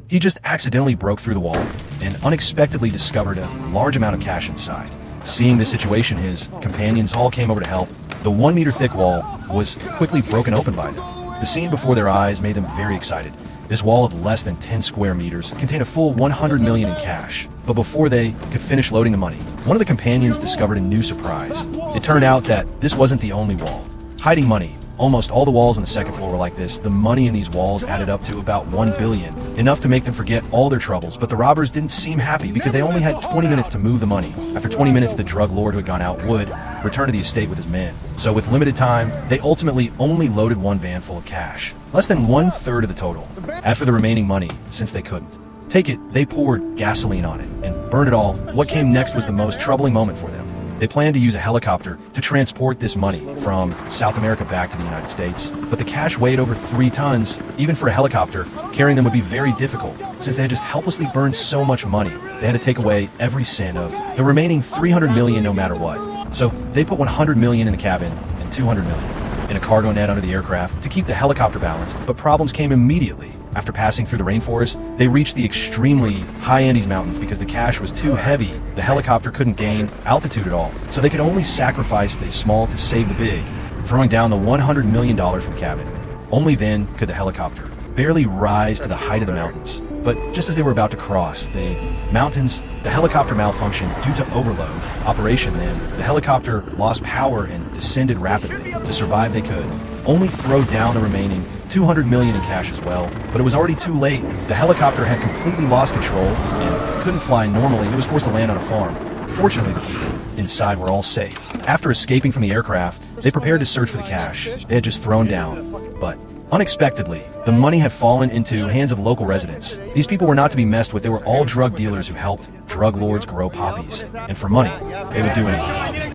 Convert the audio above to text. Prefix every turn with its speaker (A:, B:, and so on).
A: He just accidentally broke through the wall and unexpectedly discovered a large amount of cash inside. Seeing this situation, his companions all came over to help. The 1-meter thick wall was quickly broken open by them. The scene before their eyes made them very excited. This wall of less than 10 square meters contained a full 100 million in cash. But before they could finish loading the money, one of the companions discovered a new surprise. It turned out that this wasn't the only wall hiding money. Almost all the walls on the second floor were like this. The money in these walls added up to about 1 billion, enough to make them forget all their troubles. But the robbers didn't seem happy because they only had 20 minutes to move the money. After 20 minutes, the drug lord who had gone out would return to the estate with his men. So with limited time, they ultimately only loaded one van full of cash, less than 1/3 of the total. As for the remaining money, since they couldn't take it, they poured gasoline on it and burned it all. What came next was the most troubling moment for them. They planned to use a helicopter to transport this money from South America back to the United States. But the cash weighed over 3 tons. Even for a helicopter, carrying them would be very difficult, since they had just helplessly burned so much money. They had to take away every cent of the remaining 300 million no matter what. So they put 100 million in the cabin and 200 million in a cargo net under the aircraft to keep the helicopter balanced. But problems came immediately. After passing through the rainforest, they reached the extremely high Andes Mountains because the cash was too heavy. The helicopter couldn't gain altitude at all, so they could only sacrifice the small to save the big, throwing down the $100 million from cabin. Only then could the helicopter barely rise to the height of the mountains. But just as they were about to cross the mountains, the helicopter malfunctioned due to overload operation. Then the helicopter lost power and descended rapidly. To survive, they could only throw down the remaining 200 million in cash as well, but it was already too late. The helicopter had completely lost control and couldn't fly normally. It was forced to land on a farm. Fortunately, the people inside were all safe. After escaping from the aircraft, they prepared to search for the cash they had just thrown down. But unexpectedly, the money had fallen into hands of local residents. These people were not to be messed with. They were all drug dealers who helped drug lords grow poppies. And for money, they would do anything.